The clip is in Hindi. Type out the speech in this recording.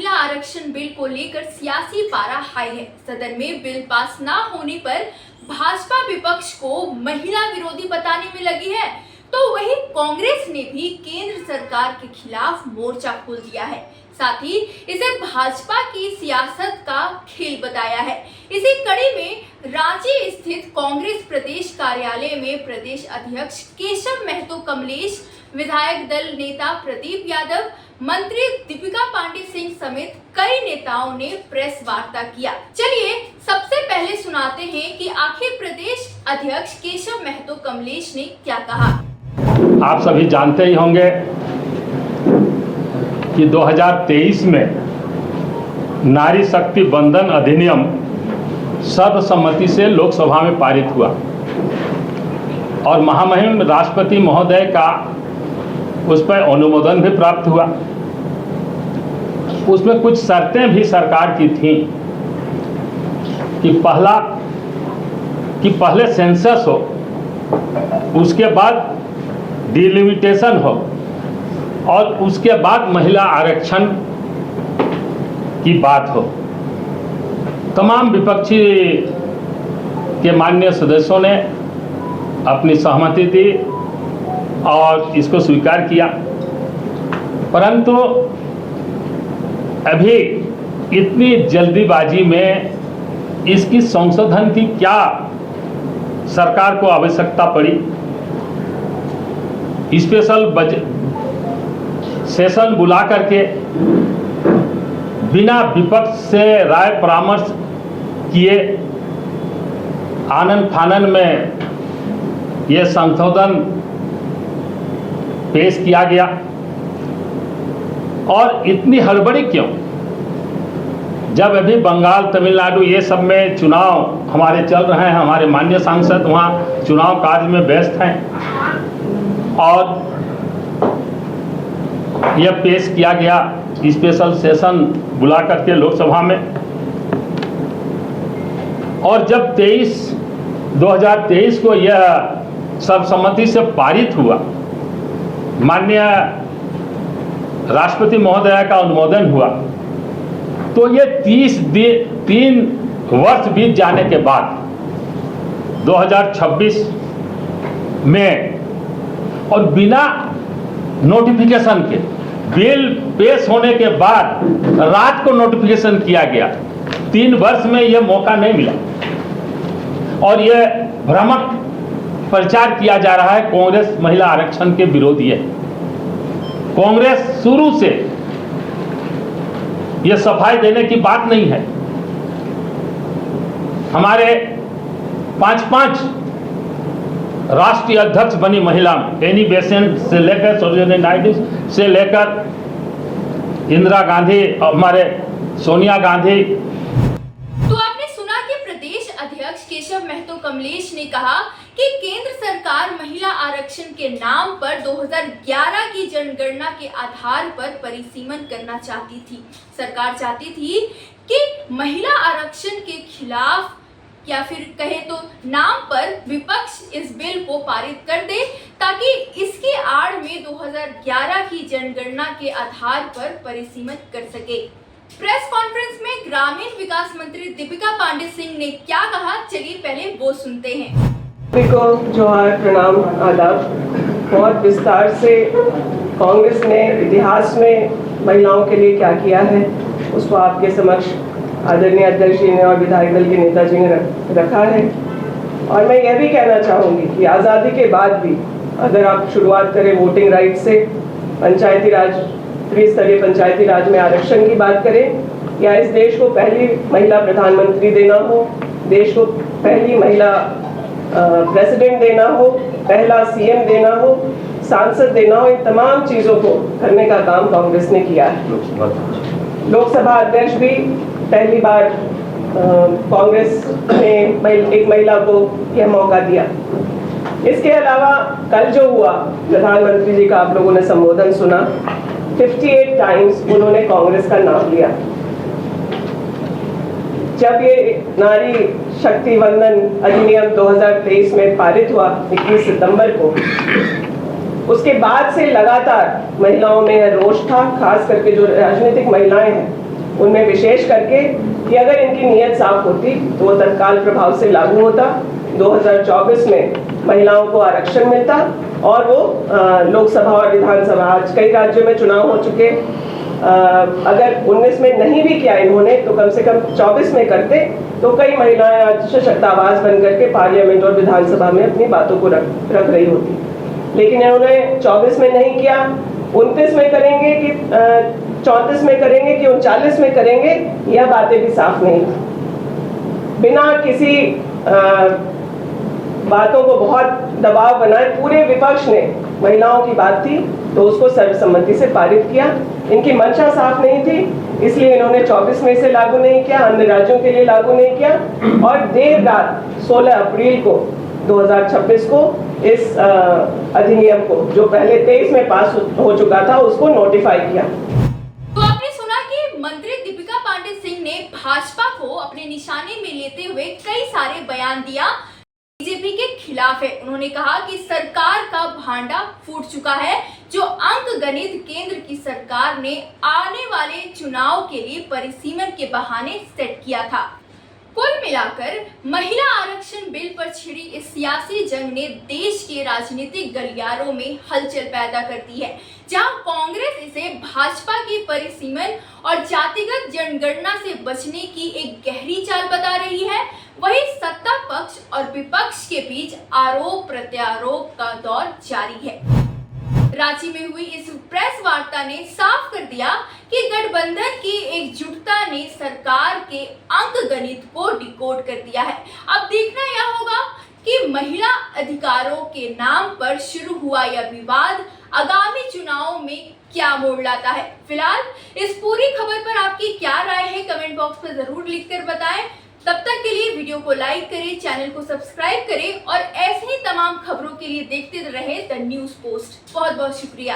महिला आरक्षण बिल को लेकर सियासी पारा हाई है। सदन में बिल पास ना होने पर भाजपा विपक्ष को महिला विरोधी बताने में लगी है, तो वहीं कांग्रेस ने भी केंद्र सरकार के खिलाफ मोर्चा खोल दिया है। साथ ही इसे भाजपा की सियासत का खेल बताया है। इसी कड़ी में रांची स्थित कांग्रेस प्रदेश कार्यालय में प्रदेश अध्यक्ष केशव महतो कमलेश, विधायक दल नेता प्रदीप यादव, मंत्री दीपिका पांडे सिंह समेत कई नेताओं ने प्रेस वार्ता किया। चलिए सबसे पहले सुनाते हैं कि आखिर प्रदेश अध्यक्ष केशव महतो कमलेश ने क्या कहा। आप सभी जानते ही होंगे कि 2023 में नारी शक्ति बंधन अधिनियम सर्वसम्मति से लोकसभा में पारित हुआ और महामहिम राष्ट्रपति महोदय का उस पर अनुमोदन भी प्राप्त हुआ। उसमें कुछ शर्तें भी सरकार की थीं कि पहले सेंसस हो, उसके बाद डिलिमिटेशन हो और उसके बाद महिला आरक्षण की बात हो। तमाम विपक्षी के माननीय सदस्यों ने अपनी सहमति दी और इसको स्वीकार किया, परंतु अभी इतनी जल्दीबाजी में इसकी संशोधन की क्या सरकार को आवश्यकता पड़ी। स्पेशल बजट सेशन बुला करके बिना विपक्ष से राय परामर्श किए आनन फानन में यह संशोधन पेश किया गया। और इतनी हड़बड़ी क्यों, जब अभी बंगाल, तमिलनाडु ये सब में चुनाव हमारे चल रहे हैं, हमारे माननीय सांसद वहाँ चुनाव कार्य में व्यस्त हैं और यह पेश किया गया स्पेशल सेशन बुला करके लोकसभा में। और जब 2023 को यह सर्वसम्मति से पारित हुआ, माननीय राष्ट्रपति महोदय का अनुमोदन हुआ, तो ये 3 वर्ष बीत जाने के बाद 2026 में और बिना नोटिफिकेशन के बिल पेश होने के बाद रात को नोटिफिकेशन किया गया। 3 वर्ष में यह मौका नहीं मिला और यह भ्रामक प्रचार किया जा रहा है। कांग्रेस महिला आरक्षण के विरोधी है। कांग्रेस शुरू से यह सफाई देने की बात नहीं है। हमारे 5 राष्ट्रीय अध्यक्ष बनी महिला, एनी बेसेंट से लेकर सरोजिनी नायडू से लेकर इंदिरा गांधी, हमारे सोनिया गांधी। तो आपने सुना कि प्रदेश अध्यक्ष केशव महतो कमलेश ने कहा कि केंद्र सरकार महिला आरक्षण के नाम पर 2011 की जनगणना के आधार पर परिसीमन करना चाहती थी। सरकार चाहती थी कि महिला आरक्षण के खिलाफ या फिर कहे तो नाम पर विपक्ष इस बिल को पारित कर दे, ताकि इसके आड़ में 2011 की जनगणना के आधार पर परिसीमन कर सके। प्रेस कॉन्फ्रेंस में ग्रामीण विकास मंत्री दीपिका पांडे सिंह ने क्या कहा, चलिए पहले वो सुनते हैं। को जोहार, प्रणाम, आदाब। बहुत विस्तार से कांग्रेस ने इतिहास में महिलाओं के लिए क्या किया है उसको आपके समक्ष आदरणीय अध्यक्ष जी ने और विधायक दल के नेताजी ने रखा है। और मैं यह भी कहना चाहूँगी कि आज़ादी के बाद भी अगर आप शुरुआत करें वोटिंग राइट से, पंचायती राज, त्रिस्तरीय पंचायती राज में आरक्षण की बात करें, या इस देश को पहली महिला प्रधानमंत्री देना हो, देश को पहली महिला प्रेसिडेंट देना हो, पहला सीएम देना हो, सांसद देना हो, इन तमाम चीज़ों को करने का काम कांग्रेस ने किया है। लोकसभा अध्यक्ष भी पहली बार कांग्रेस ने एक महिला को यह मौका दिया। इसके अलावा कल जो हुआ, प्रधानमंत्री जी का आप लोगों ने संबोधन सुना, 58 टाइम्स उन्होंने कांग्रेस का नाम लिया। जब ये नारी शक्ति वंदन अधिनियम 2023 में पारित हुआ 21 सितंबर को, उसके बाद से लगातार महिलाओं में रोष था, खास करके जो राजनीतिक महिलाएं हैं उनमें विशेष करके कि अगर इनकी नीयत साफ होती तो वो तत्काल प्रभाव से लागू होता। 2024 में महिलाओं को आरक्षण मिलता और वो लोकसभा और विधानसभा, आज कई राज्यों में चुनाव हो चुके, अगर 19 में नहीं भी किया इन्होंने तो कम से कम 24 में करते तो कई महिलाएं आज सशक्त आवाज बन करके पार्लियामेंट और विधानसभा में अपनी बातों को रख रही होती। लेकिन इन्होंने 24 में नहीं किया, 29 में करेंगे कि 34 में करेंगे कि 39 में करेंगे, यह बातें भी साफ नहीं थी। बिना किसी बातों को बहुत दबाव बनाए पूरे विपक्ष ने, महिलाओं की बात थी तो उसको सर्वसम्मति से पारित किया। इनकी मंशा साफ नहीं थी, इसलिए इन्होंने 24 में इसे लागू नहीं किया, अन्य राज्यों के लिए लागू नहीं किया और देर रात 16 अप्रैल को 2026 को इस अधिनियम को, जो पहले 23 में पास हो चुका था, उसको नोटिफाई किया। तो आपने सुना कि मंत्री दीपिका पांडे सिंह ने भाजपा को अपने निशाने में लेते हुए कई सारे बयान दिया, बीजेपी के खिलाफ है। उन्होंने कहा कि सरकार का भांडा फूट चुका है, जो अंक गणित केंद्र की सरकार ने आने वाले चुनाव के लिए परिसीमन के बहाने सेट किया था। कुल मिलाकर महिला आरक्षण बिल पर छिड़ी इस सियासी जंग ने देश के राजनीतिक गलियारों में हलचल पैदा कर दी है। जहां कांग्रेस इसे भाजपा की परिसीमन और जातिगत जनगणना से बचने की एक गहरी चाल बता रही है, वहीं सत्ता पक्ष और विपक्ष के बीच आरोप प्रत्यारोप का दौर जारी है। रांची में हुई इस प्रेस वार्ता ने साफ कर दिया कि गठबंधन की एकजुटता ने सरकार के अंक गणित को डिकोड कर दिया है। अब देखना यह होगा कि महिला अधिकारों के नाम पर शुरू हुआ यह विवाद आगामी चुनावों में क्या मोड़ लाता है। फिलहाल इस पूरी खबर पर आपकी क्या राय है, कमेंट बॉक्स में जरूर लिखकर बताएं। तब तक के लिए वीडियो को लाइक करें, चैनल को सब्सक्राइब करें और ऐसे ही तमाम खबरों के लिए देखते रहे द न्यूज़ पोस्ट। बहुत बहुत शुक्रिया।